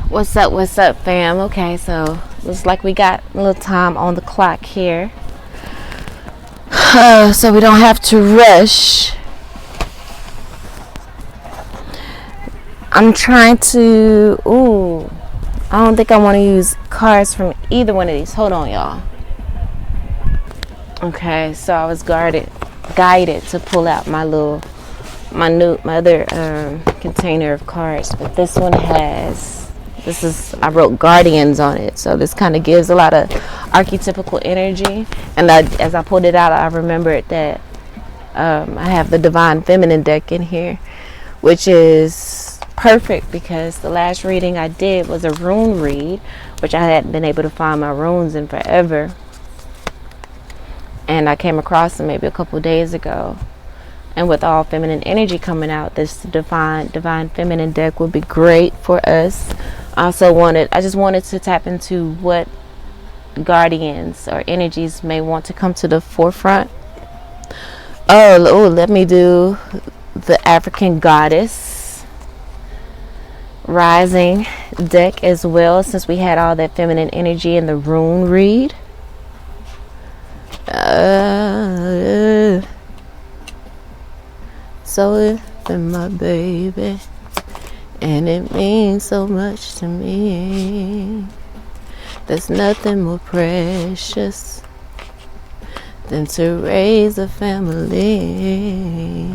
What's up, fam? Okay, so looks like we got a little time on the clock here. So we don't have to rush. I'm trying to, I don't think I want to use cards from either one of these. Hold on, y'all. Okay, so I was guided to pull out my other container of cards, but this one I wrote guardians on it, so this kind of gives a lot of archetypical energy. And as I pulled it out, I remembered that I have the divine feminine deck in here, which is perfect because the last reading I did was a rune read, which I hadn't been able to find my runes in forever, and I came across them maybe a couple days ago. And with all feminine energy coming out, this divine feminine deck would be great for us. I just wanted to tap into what guardians or energies may want to come to the forefront. Let me do the African goddess rising deck as well, since we had all that feminine energy in the rune read. So it's been my baby, and it means so much to me. There's nothing more precious than to raise a family.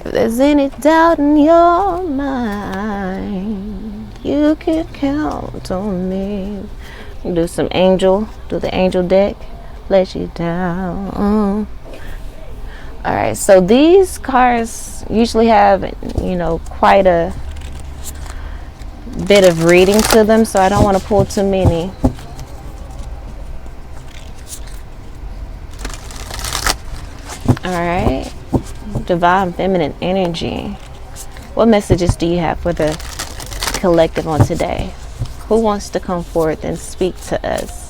If there's any doubt in your mind, you can count on me. Do the angel deck, let you down. Alright, so these cards usually have, quite a bit of reading to them, so I don't want to pull too many. Alright, divine feminine energy. What messages do you have for the collective on today? Who wants to come forth and speak to us?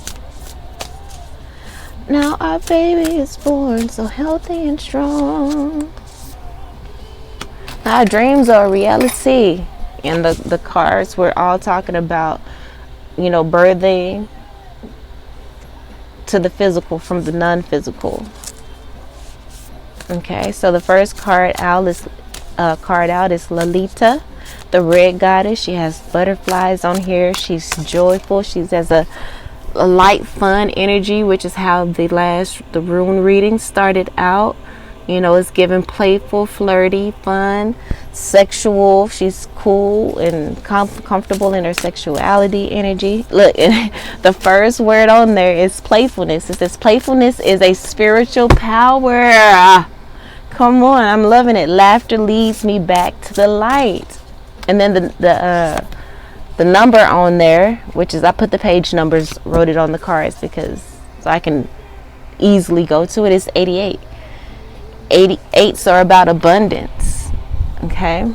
Now our baby is born so healthy and strong. Our dreams are a reality. And the cards we're all talking about, birthing to the physical from the non-physical. Okay, so the first card out is Lalita, the red goddess. She has butterflies on here. She's joyful. She has a light, fun energy, which is how the rune reading started out. It's given playful, flirty, fun, sexual. She's cool and comfortable in her sexuality energy. Look, the first word on there is playfulness. It says playfulness is a spiritual power. Come on, I'm loving it. Laughter leads me back to the light. And then the number on there, which is, I put the page numbers, wrote it on the cards so I can easily go to it, is 88. 88s are about abundance. Okay.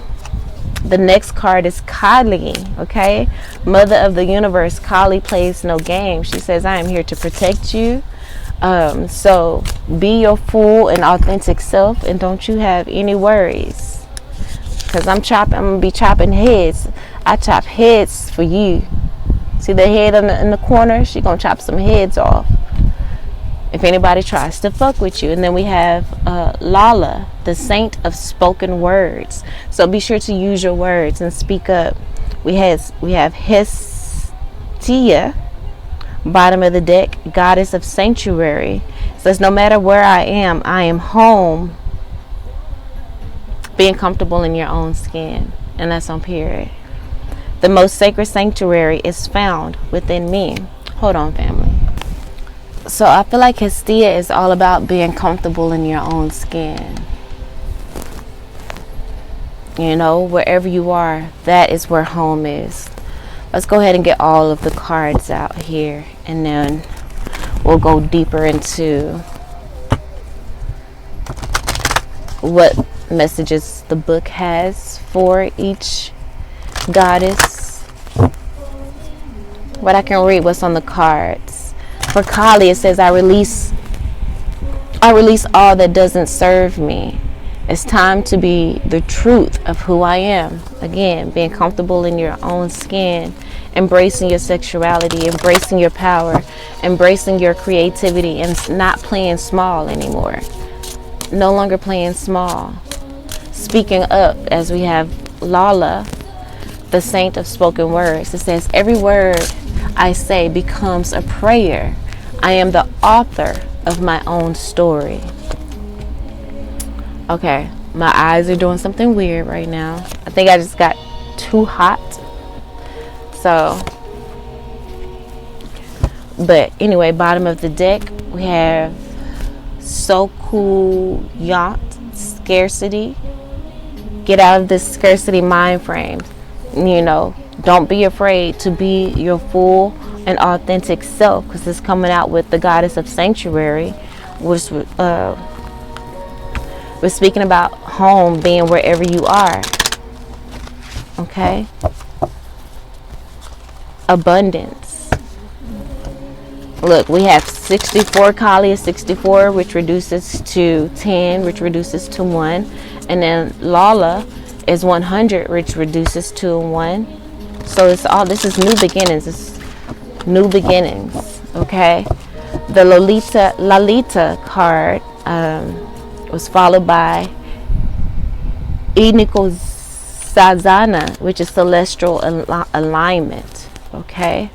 The next card is Kali. Okay. Mother of the universe. Kali plays no game. She says, I am here to protect you. So be your full and authentic self, and don't you have any worries. Because I'm going to be chopping heads. I chop heads for you. See the head in the corner? She going to chop some heads off if anybody tries to fuck with you. And then we have Lala, the saint of spoken words. So be sure to use your words and speak up. We have Hestia, bottom of the deck, goddess of sanctuary. It says, no matter where I am home. Being comfortable in your own skin. And that's on period. The most sacred sanctuary is found within me. Hold on, family. So I feel like Hestia is all about being comfortable in your own skin. Wherever you are, that is where home is. Let's go ahead and get all of the cards out here, and then we'll go deeper into what messages the book has for each goddess. But I can read what's on the cards. For Kali, it says, I release all that doesn't serve me. It's time to be the truth of who I am. Again, being comfortable in your own skin, embracing your sexuality, embracing your power, embracing your creativity, and not playing small anymore. No longer playing small. Speaking up, as we have Lala, the saint of spoken words. It says, every word I say becomes a prayer. I am the author of my own story. Okay, my eyes are doing something weird right now. I think I just got too hot. So, but anyway, bottom of the deck, we have So Cool Yacht, Scarcity. Get out of this scarcity mind frame. You know, don't be afraid to be your full and authentic self, because it's coming out with the goddess of sanctuary, which we're speaking about home being wherever you are. Okay? Abundance. Look, we have 64, Kali is 64, which reduces to 10, which reduces to 1. And then Lala is 100, which reduces to 1. So it's all, this is new beginnings. It's new beginnings. Okay? The Lalita card was followed by Iniko Sazana, which is celestial alignment. Okay?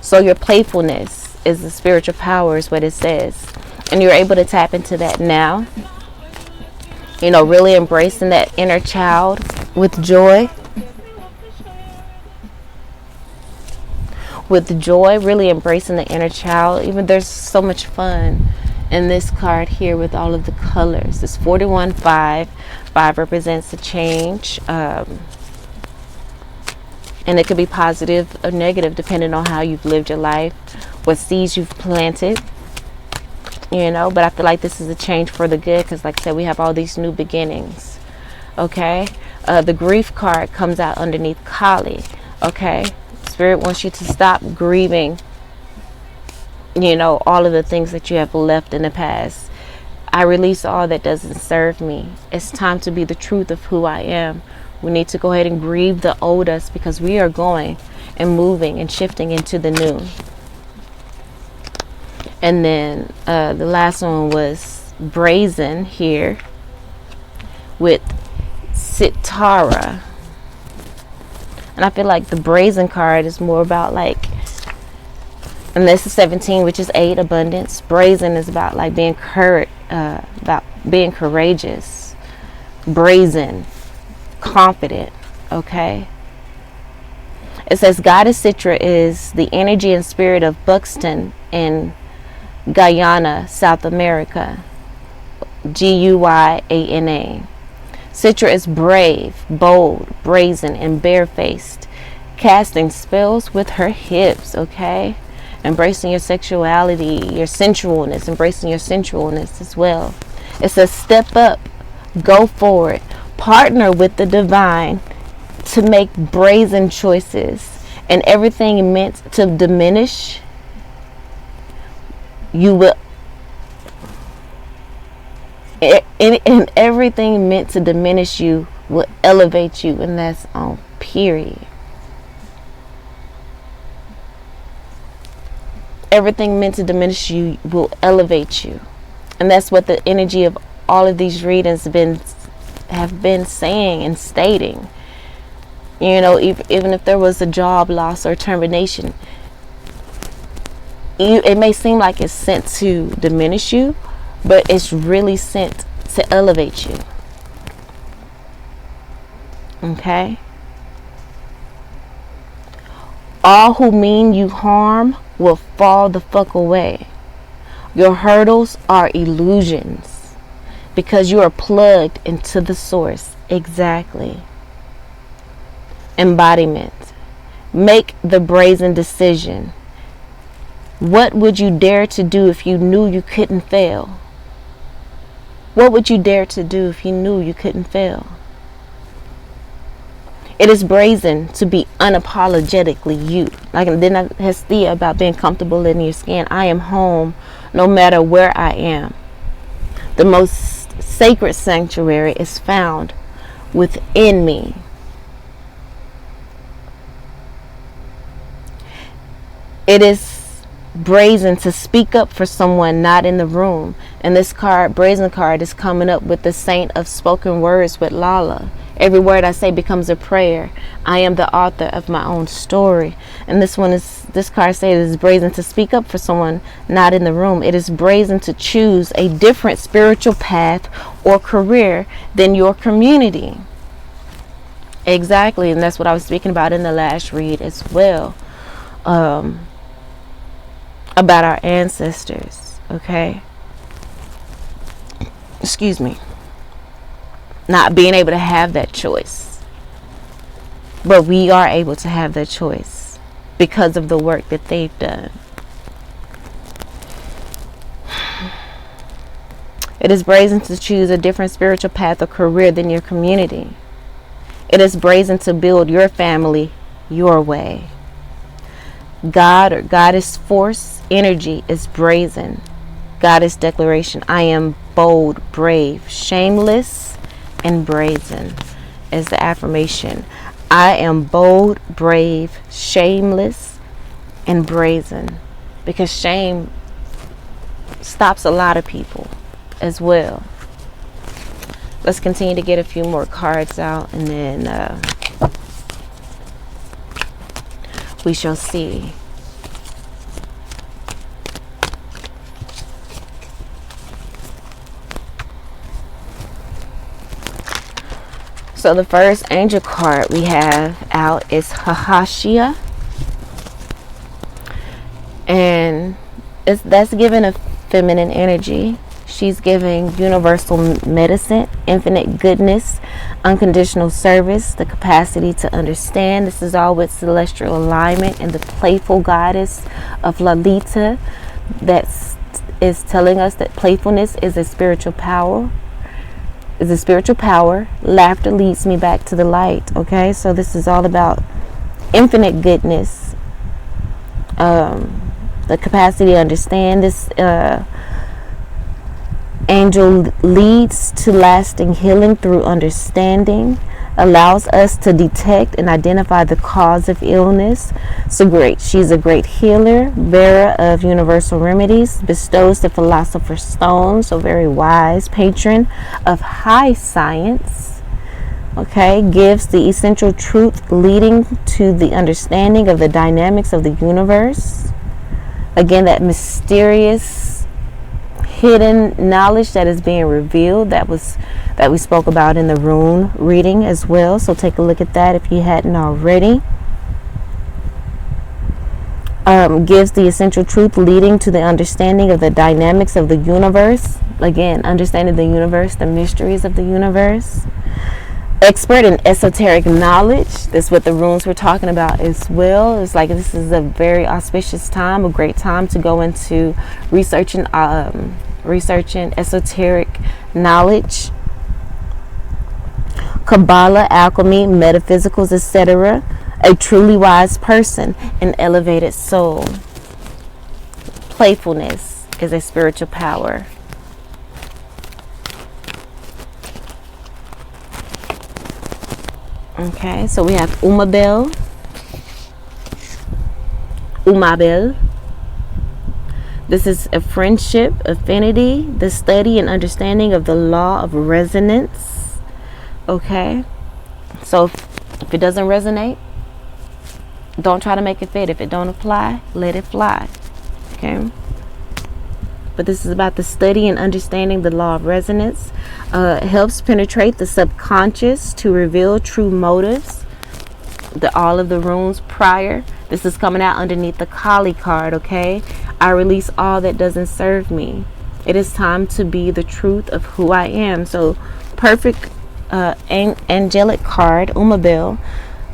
So your playfulness is the spiritual power, is what it says. And you're able to tap into that now. You know, really embracing that inner child with joy. With joy, really embracing the inner child. Even there's so much fun in this card here with all of the colors. It's 41-5. 5 represents a change. And it could be positive or negative depending on how you've lived your life, what seeds you've planted. You know, but I feel like this is a change for the good, because like I said, we have all these new beginnings. Okay? The grief card comes out underneath Kali. Okay? Spirit wants you to stop grieving, you know, all of the things that you have left in the past. I release all that doesn't serve me. It's time to be the truth of who I am. We need to go ahead and grieve the old us, because we are going and moving and shifting into the new. And then the last one was Brazen here with Sitara. And I feel like the Brazen card is more about like, and this is 17, which is 8, abundance. Brazen is about like being courageous, brazen, confident. Okay. It says Goddess Citra is the energy and spirit of Buxton in Guyana, South America. Guyana. Citra is brave, bold, brazen, and barefaced, casting spells with her hips. Okay. Embracing your sexuality, your sensualness, embracing your sensualness as well. It says step up, go forward, partner with the divine to make brazen choices, and everything meant to diminish you will, and everything meant to diminish you will elevate you, and that's on period. Everything meant to diminish you will elevate you. And that's what the energy of all of these readings have been saying and stating. You know, even if there was a job loss or termination, it may seem like it's sent to diminish you, but it's really sent to elevate you. Okay? All who mean you harm will fall the fuck away. Your hurdles are illusions, because you are plugged into the source. Exactly. Embodiment. Make the brazen decision. What would you dare to do if you knew you couldn't fail? What would you dare to do if you knew you couldn't fail? It is brazen to be unapologetically you. Like, then Hestia about being comfortable in your skin. I am home no matter where I am. The most sacred sanctuary is found within me. It is brazen to speak up for someone not in the room. And this card, brazen card, is coming up with the saint of spoken words with Lala. Every word I say becomes a prayer. I am the author of my own story. And this card says it's brazen to speak up for someone not in the room. It is brazen to choose a different spiritual path or career than your community. Exactly, and that's what I was speaking about in the last read as well. About our ancestors, okay? Excuse me. Not being able to have that choice. But we are able to have that choice because of the work that they've done. It is brazen to choose a different spiritual path or career than your community. It is brazen to build your family your way. God or goddess force energy is brazen. Goddess declaration. I am bold, brave, shameless, and brazen is the affirmation. I am bold, brave, shameless, and brazen. Because shame stops a lot of people as well. Let's continue to get a few more cards out, and then we shall see. So the first angel card we have out is Hahashia. And that's given a feminine energy. She's giving universal medicine, infinite goodness, unconditional service, the capacity to understand. This is all with celestial alignment and the playful goddess of Lalita that is telling us that playfulness is a spiritual power. Laughter leads me back to the light. Okay, so this is all about infinite goodness, the capacity to understand. This angel leads to lasting healing through understanding, allows us to detect and identify the cause of illness. She's a great healer, bearer of universal remedies, bestows the philosopher's stone, so very wise, patron of high science. Okay, gives the essential truth leading to the understanding of the dynamics of the universe. Again, that mysterious hidden knowledge that is being revealed that we spoke about in the rune reading as well. So take a look at that if you hadn't already. Gives the essential truth leading to the understanding of the dynamics of the universe. Again, understanding the universe, the mysteries of the universe. Expert in esoteric knowledge. That's what the runes were talking about as well. It's like this is a very auspicious time, a great time to go into researching esoteric knowledge, Kabbalah, alchemy, metaphysicals, etc. A truly wise person, an elevated soul. Playfulness is a spiritual power. Okay, so we have Umabel. This is a friendship, affinity, the study and understanding of the law of resonance. Okay, so if it doesn't resonate, don't try to make it fit. If it don't apply, let it fly. Okay, but this is about the study and understanding the law of resonance. It helps penetrate the subconscious to reveal true motives. All of the runes prior. This is coming out underneath the Kali card. Okay, I release all that doesn't serve me. It is time to be the truth of who I am. So perfect angelic card, Umabel,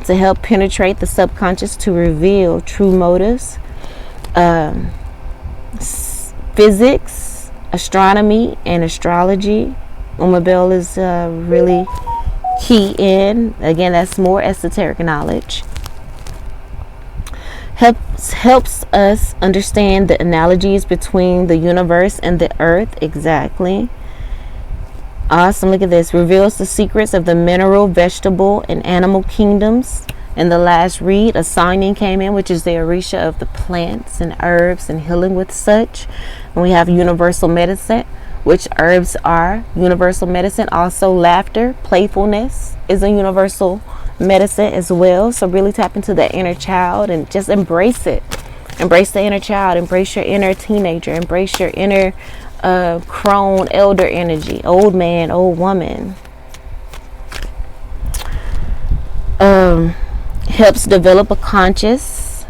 to help penetrate the subconscious to reveal true motives. Physics, astronomy, and astrology. Umabel is really key in. Again, that's more esoteric knowledge. Helps us understand the analogies between the universe and the earth. Exactly. Awesome. Look at this. Reveals the secrets of the mineral, vegetable, and animal kingdoms. In the last read, a signing came in, which is the Orisha of the plants and herbs and healing with such. And we have universal medicine, which herbs are universal medicine. Also, laughter, playfulness is a universal medicine as well. So really tap into the inner child and just embrace it. Embrace the inner child. Embrace your inner teenager. Embrace your inner crone, elder energy, old man, old woman. Helps develop a conscious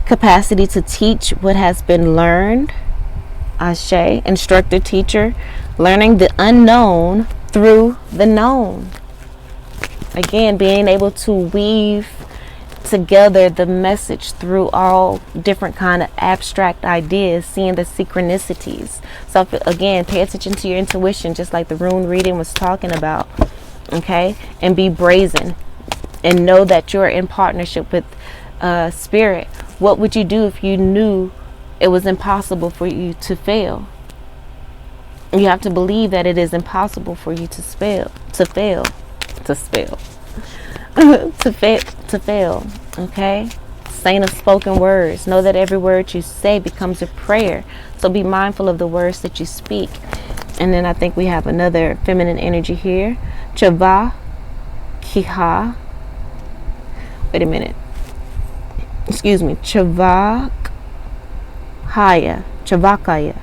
capacity to teach what has been learned. Ashe, instructor, teacher, learning the unknown through the known. Again, being able to weave together the message through all different kind of abstract ideas, seeing the synchronicities. So again, pay attention to your intuition, just like the rune reading was talking about. Okay, and be brazen and know that you're in partnership with spirit. What would you do if you knew it was impossible for you to fail? You have to believe that it is impossible for you to fail. Okay, saint of spoken words. Know that every word you say becomes a prayer, so be mindful of the words that you speak. And then I think we have another feminine energy here, Chava Kiha. Wait a minute, excuse me, Chavakaya, Chavakaya,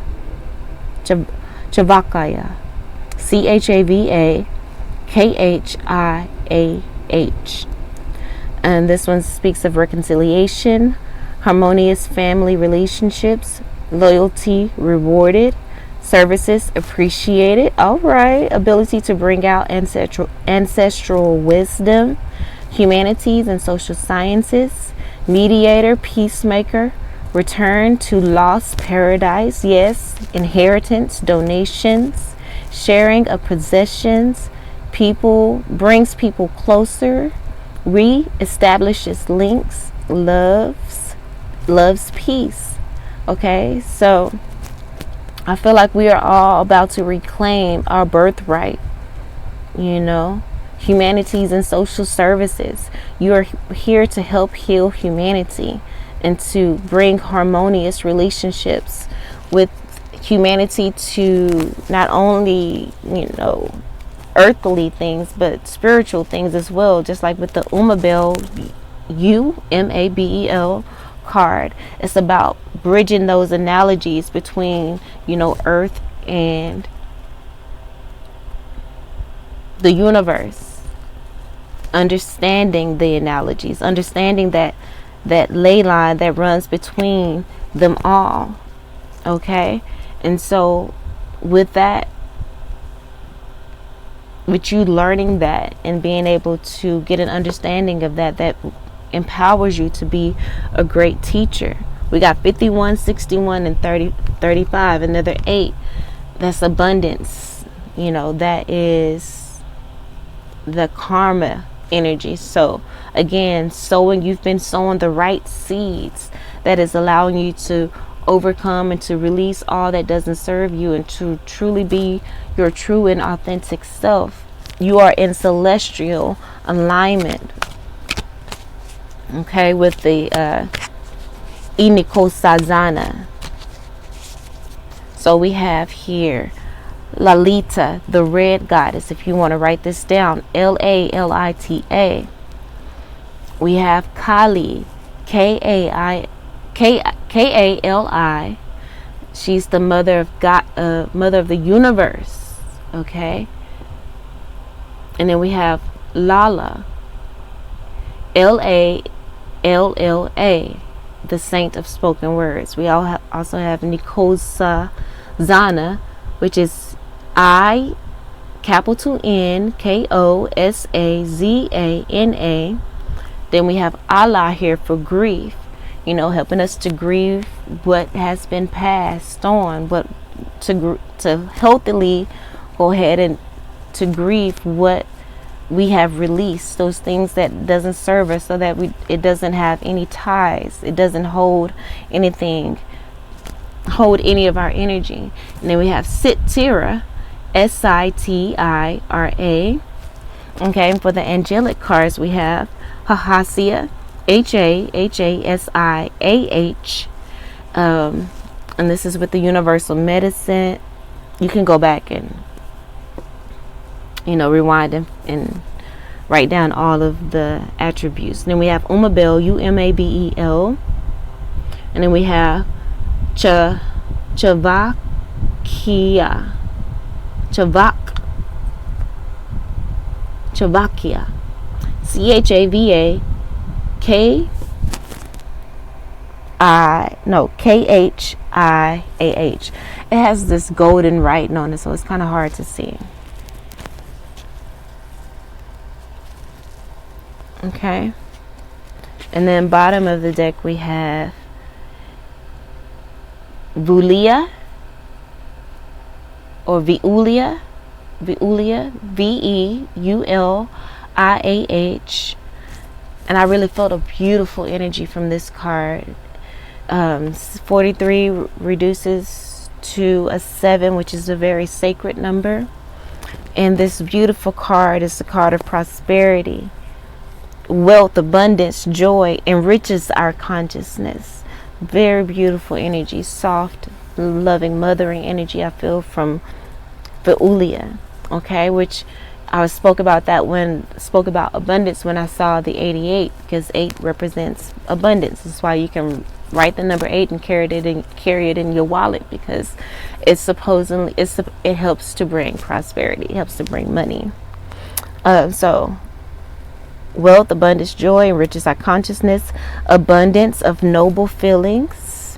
CHAVAKHIAH. And this one speaks of reconciliation, harmonious family relationships, loyalty rewarded, services appreciated. All right, ability to bring out ancestral wisdom, humanities and social sciences, mediator, peacemaker, return to lost paradise. Yes, inheritance, donations, sharing of possessions, people, brings people closer, re-establishes links, loves peace. Okay, so I feel like we are all about to reclaim our birthright, you know, humanities and social services. You are here to help heal humanity and to bring harmonious relationships with humanity to not only, you know, earthly things, but spiritual things as well. Just like with the Umabel, UMABEL card, it's about bridging those analogies between, you know, earth and the universe, understanding the analogies, understanding that ley line that runs between them all. Okay, and so with that, with you learning that and being able to get an understanding of that empowers you to be a great teacher. We got 51, 61, and 35, another 8. That's abundance. You know, that is the karma energy. So again, you've been sowing the right seeds that is allowing you to overcome and to release all that doesn't serve you and to truly be your true and authentic self. You are in celestial alignment. Okay, with the Iniko Sazana. So we have here Lalita, the red goddess. If you want to write this down, Lalita. We have Kali, Kali. She's the mother of God, mother of the universe. Okay. And then we have Lala, Lalla, the saint of spoken words. We also have Nikosa Zana, which is I, capital N, Kosazana. Then we have Allah here for grief, you know, helping us to grieve what has been passed on, but to healthily go ahead and to grieve what we have released those things that doesn't serve us, so that it doesn't have any ties, it doesn't hold anything, hold any of our energy. And then we have Sitira, Sitira. Okay, and for the angelic cards we have Hahasia, Hashasiah. And this is with the universal medicine. You can go back and rewind and write down all of the attributes. Then we have Umabel, Umabel. And then we have Chavakia, Chavakia, Khiah. It has this golden writing on it, so it's kind of hard to see. Okay, and then bottom of the deck we have Vulia or Veulia, Veuliah. And I really felt a beautiful energy from this card. 43 reduces to a 7, which is a very sacred number. And this beautiful card is the card of prosperity, wealth, abundance, joy, enriches our consciousness. Very beautiful energy, soft, loving, mothering energy I feel from Veuliah. Okay, which I spoke about abundance when I saw the 88, because 8 represents abundance. That's why you can write the number 8 and carry it in your wallet, because it helps to bring prosperity, it helps to bring money. So wealth, abundance, joy, enriches our consciousness. Abundance of noble feelings.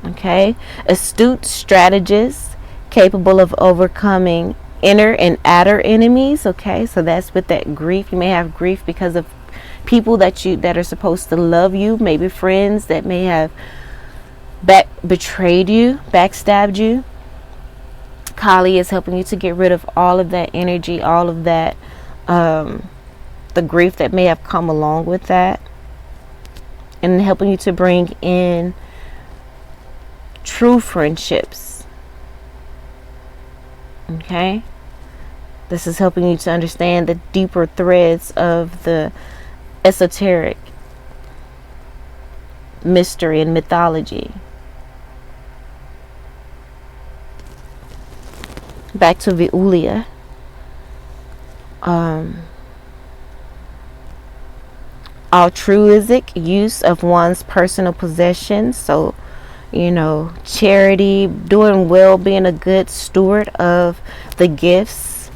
Okay, astute strategist, capable of overcoming inner and outer enemies. Okay, so that's with that grief. You may have grief because of people that are supposed to love you, maybe friends that may have betrayed you, backstabbed you. Kali is helping you to get rid of all of that energy, all of that the grief that may have come along with that, and helping you to bring in true friendships. Okay, this is helping you to understand the deeper threads of the esoteric mystery and mythology. Back to Veuliah. Altruistic use of one's personal possessions. So, charity, doing well, being a good steward of the gifts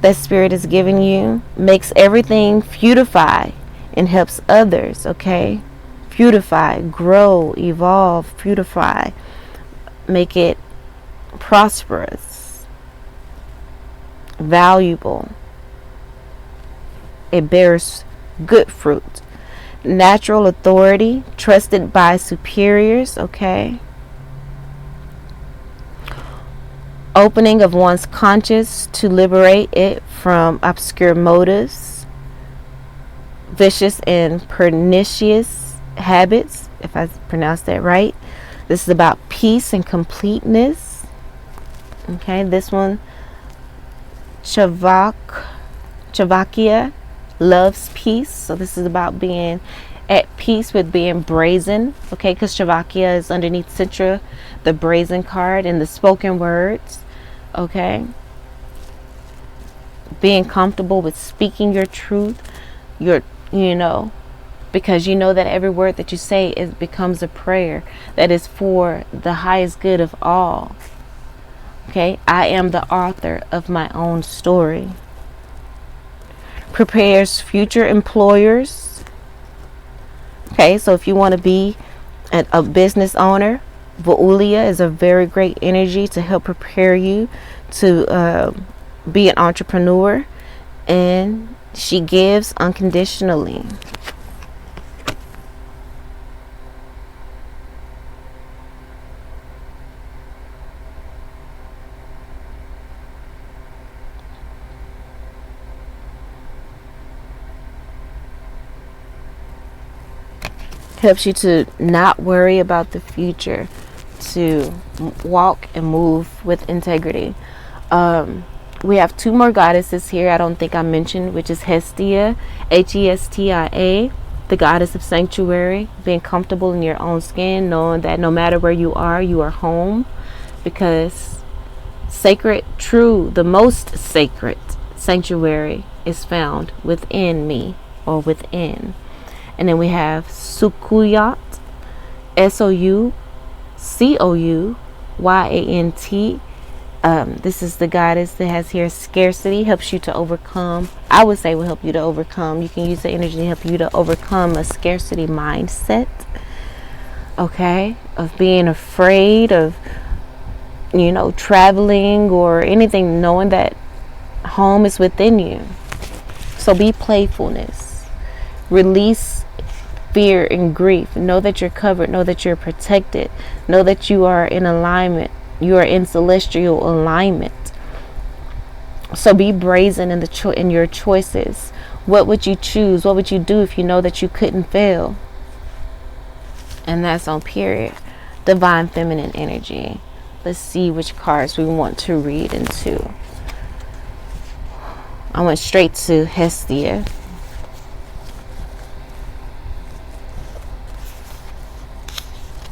that Spirit is giving you. Makes everything fructify and helps others. Okay, fructify, grow, evolve, fructify, make it prosperous, valuable. It bears good fruit. Natural authority, trusted by superiors. Okay, opening of one's conscience to liberate it from obscure motives, vicious and pernicious habits, if I pronounced that right. This is about peace and completeness. Okay, this one, Chavakia, loves peace. So this is about being at peace with being brazen. Okay, because Chavakia is underneath Citra, the brazen card, and the spoken words. Okay, being comfortable with speaking your truth, because you know that every word that you say becomes a prayer that is for the highest good of all. Okay, I am the author of my own story. Prepares future employers. Okay, so if you want to be a business owner, Veuliah is a very great energy to help prepare you to be an entrepreneur, and she gives unconditionally. Helps you to not worry about the future, to walk and move with integrity. We have two more goddesses here I don't think I mentioned, which is Hestia, Hestia, the goddess of sanctuary, being comfortable in your own skin, knowing that no matter where you are home, because the most sacred sanctuary is found within me, or within. And then we have Sukuyat, Soucouyant. This is the goddess that has here scarcity, helps you to overcome. I would say will help you to overcome. You can use the energy to help you to overcome a scarcity mindset. Okay, of being afraid of, traveling or anything, knowing that home is within you. So be playfulness. Release fear and grief. Know that you're covered. Know that you're protected. Know that you are in alignment. You are in celestial alignment. So be brazen in your choices. What would you choose? What would you do if you know that you couldn't fail? And that's on period. Divine feminine energy. Let's see which cards we want to read into. I went straight to Hestia.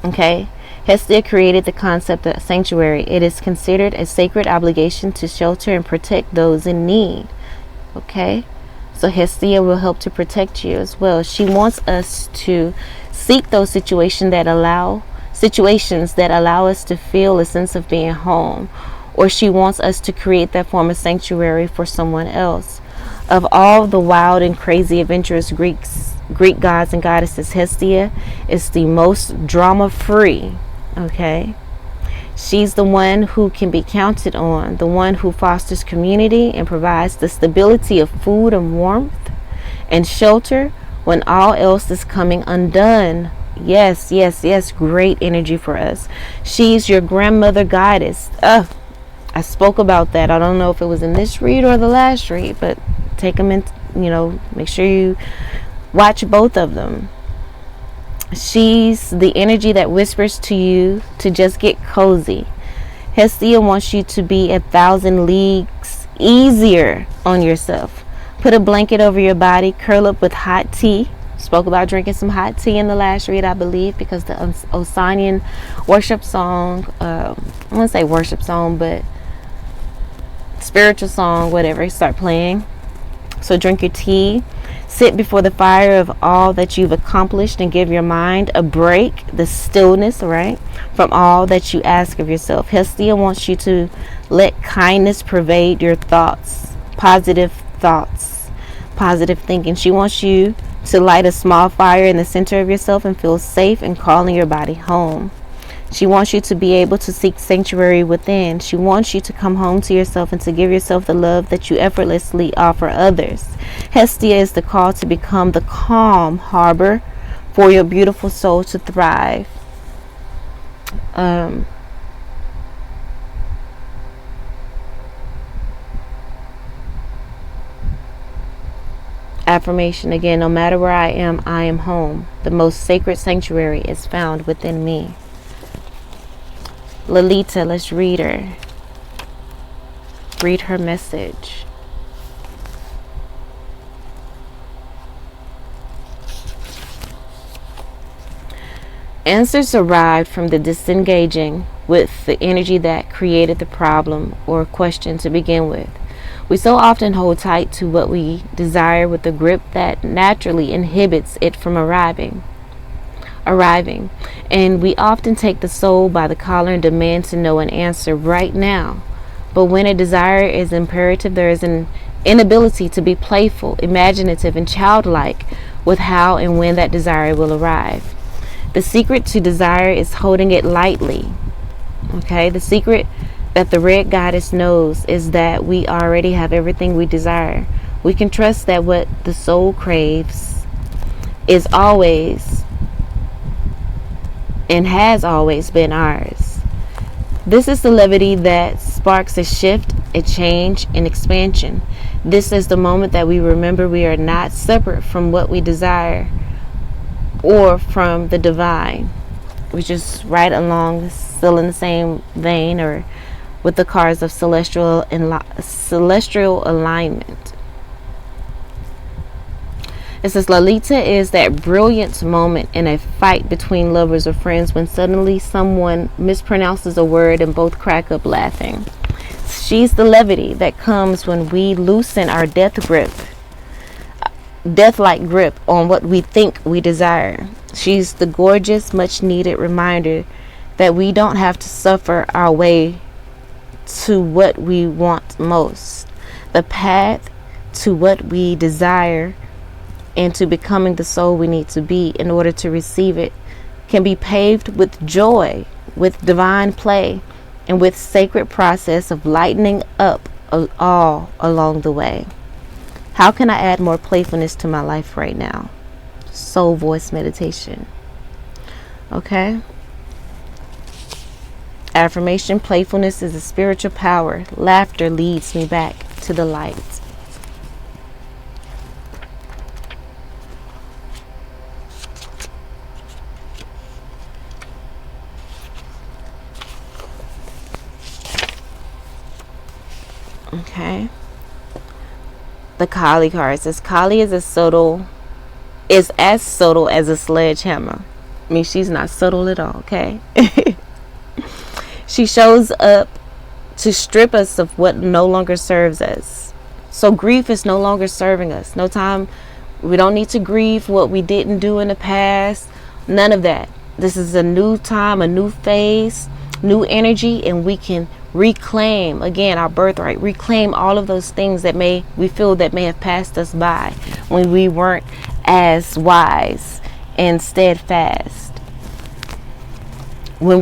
Okay. Hestia created the concept of sanctuary. It is considered a sacred obligation to shelter and protect those in need. Okay. So Hestia will help to protect you as well. She wants us to seek those situations that allow us to feel a sense of being home, or she wants us to create that form of sanctuary for someone else. Of all the wild and crazy adventurous Greek gods and goddesses, Hestia is the most drama-free. Okay, she's the one who can be counted on, the one who fosters community and provides the stability of food and warmth and shelter when all else is coming undone. Yes, great energy for us. She's your grandmother goddess. I spoke about that. I don't know if it was in this read or the last read, but take them in, make sure you watch both of them. She's the energy that whispers to you to just get cozy. Hestia wants you to be 1,000 leagues easier on yourself. Put a blanket over your body, curl up with hot tea. Spoke about drinking some hot tea in the last read, I believe, because the Osanian worship song, I wouldn't say worship song, but spiritual song, whatever, start playing. So drink your tea, sit before the fire of all that you've accomplished, and give your mind a break, the stillness, right, from all that you ask of yourself. Hestia wants you to let kindness pervade your thoughts, positive thinking. She wants you to light a small fire in the center of yourself and feel safe and calling your body home. She wants you to be able to seek sanctuary within. She wants you to come home to yourself and to give yourself the love that you effortlessly offer others. Hestia is the call to become the calm harbor for your beautiful soul to thrive. Affirmation again, no matter where I am home. The most sacred sanctuary is found within me. Lolita, let's read her. Read her message. Answers arrived from the disengaging with the energy that created the problem or question to begin with. We so often hold tight to what we desire with a grip that naturally inhibits it from arriving. And we often take the soul by the collar and demand to know an answer right now. But when a desire is imperative, there is an inability to be playful, imaginative, and childlike with how and when that desire will arrive. The secret to desire is holding it lightly. Okay, the secret that the red goddess knows is that we already have everything we desire. We can trust that what the soul craves is always and has always been ours. This is the levity that sparks a shift, a change, an expansion. This is the moment that we remember we are not separate from what we desire. or from the divine, which is right along, still in the same vein, or with the cards of celestial alignment. It says Lalita is that brilliant moment in a fight between lovers or friends when suddenly someone mispronounces a word and both crack up laughing. She's the levity that comes when we loosen our death-like grip on what we think we desire. She's the gorgeous, much-needed reminder that we don't have to suffer our way to what we want most. The path to what we desire and to becoming the soul we need to be in order to receive it can be paved with joy, with divine play, and with sacred process of lightening up all along the way. How can I add more playfulness to my life right now? Soul voice meditation. Okay. Affirmation: playfulness is a spiritual power. Laughter leads me back to the light. Okay. The Kali card says Kali is as subtle as a sledgehammer. I mean, she's not subtle at all, okay? She shows up to strip us of what no longer serves us. So grief is no longer serving us. No time. We don't need to grieve what we didn't do in the past. None of that. This is a new time, a new phase, new energy, and we can reclaim again our birthright, reclaim all of those things that we feel that may have passed us by when we weren't as wise and steadfast, when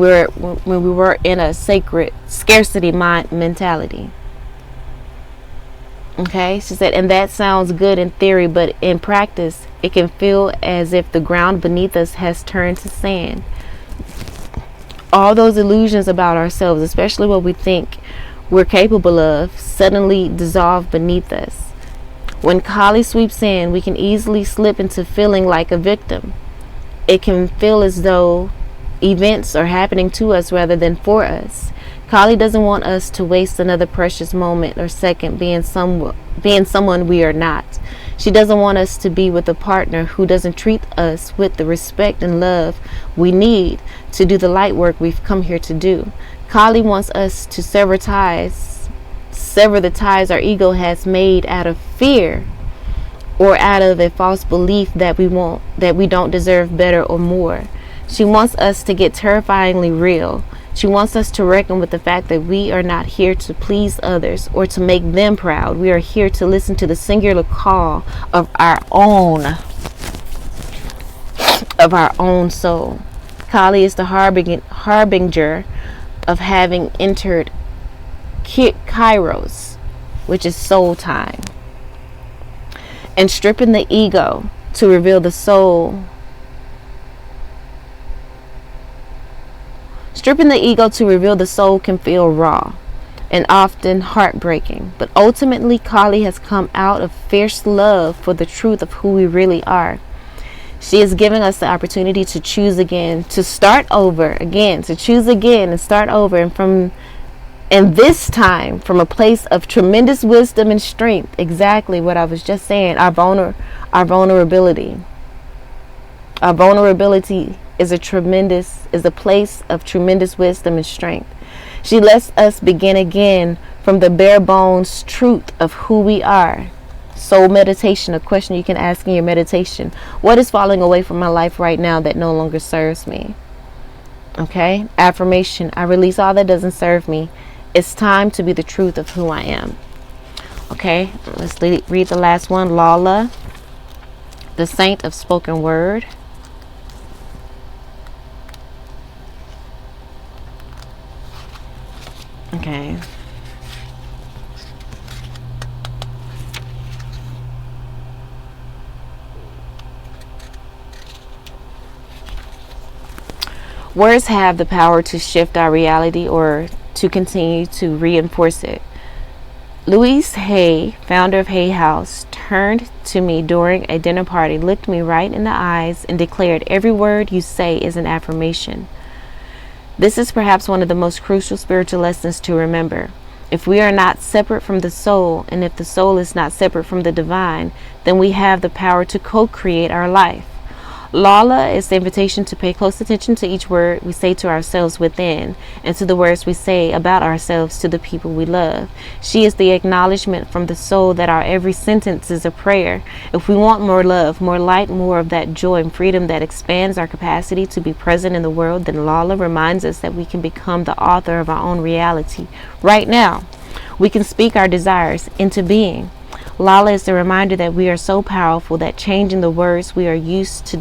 we were in a sacred scarcity mind mentality. Okay, she said, and that sounds good in theory, but in practice it can feel as if the ground beneath us has turned to sand. All those illusions about ourselves, especially what we think we're capable of, suddenly dissolve beneath us. When Kali sweeps in, we can easily slip into feeling like a victim. It can feel as though events are happening to us rather than for us. Kali doesn't want us to waste another precious moment or second being someone we are not. She doesn't want us to be with a partner who doesn't treat us with the respect and love we need to do the light work we've come here to do. Kali wants us to sever the ties our ego has made out of fear or out of a false belief that we don't deserve better or more. She wants us to get terrifyingly real. She wants us to reckon with the fact that we are not here to please others or to make them proud. We are here to listen to the singular call of our own soul. Kali is the harbinger of having entered Kairos, which is soul time, and stripping the ego to reveal the soul. Stripping the ego to reveal the soul can feel raw and often heartbreaking, but ultimately Kali has come out of fierce love for the truth of who we really are. She is giving us the opportunity to choose again, to start over again, to choose again and start over, and this time from a place of tremendous wisdom and strength. Exactly what I was just saying. Our vulnerability. Our vulnerability is a place of tremendous wisdom and strength. She lets us begin again from the bare bones truth of who we are. Soul meditation, a question you can ask in your meditation. What is falling away from my life right now that no longer serves me? Okay. Affirmation: I release all that doesn't serve me. It's time to be the truth of who I am. Okay, let's read the last one. Lala, the saint of spoken word. Okay. Words have the power to shift our reality or to continue to reinforce it. Louise Hay, founder of Hay House, turned to me during a dinner party, looked me right in the eyes, and declared, "Every word you say is an affirmation." This is perhaps one of the most crucial spiritual lessons to remember. If we are not separate from the soul, and if the soul is not separate from the divine, then we have the power to co-create our life. Lala is the invitation to pay close attention to each word we say to ourselves within, and to the words we say about ourselves to the people we love. She is the acknowledgement from the soul that our every sentence is a prayer. If we want more love, more light, more of that joy and freedom that expands our capacity to be present in the world, then Lala reminds us that we can become the author of our own reality. Right now, we can speak our desires into being. Lala is the reminder that we are so powerful that changing the words we use to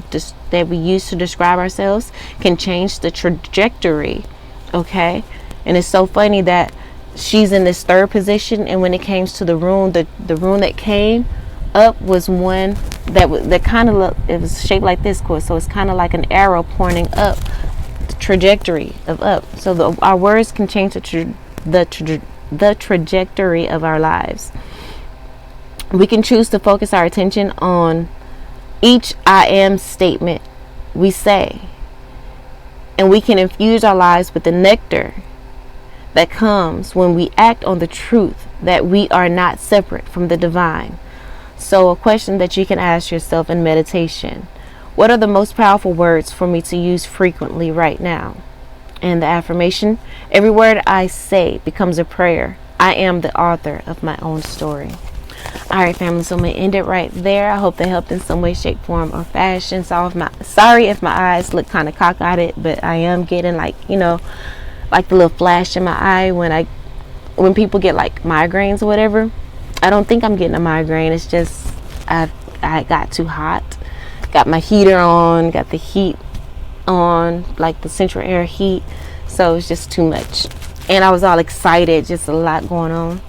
describe ourselves can change the trajectory. Okay, and it's so funny that she's in this third position, and when it came to the rune, the rune that came up was one that kind of looked. It was shaped like this, course, so it's kind of like an arrow pointing up, the trajectory of up. So our words can change the trajectory of our lives. We can choose to focus our attention on each I am statement we say, and we can infuse our lives with the nectar that comes when we act on the truth that we are not separate from the divine. So a question that you can ask yourself in meditation: what are the most powerful words for me to use frequently right now? And the affirmation: every word I say becomes a prayer. I am the author of my own story. Alright, family, so I'm going to end it right there. I hope they helped in some way, shape, form, or fashion. Sorry if my eyes look kind of cockeyed, but I am getting like the little flash in my eye when people get like migraines or whatever. I don't think I'm getting a migraine. It's just I got too hot. Got my heater on, got the heat on, like the central air heat. So it's just too much. And I was all excited, just a lot going on.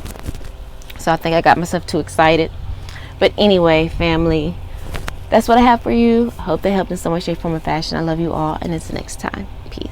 So I think I got myself too excited. But anyway, family, that's what I have for you. I hope they helped in some way, shape, form, or fashion. I love you all, and until next time, peace.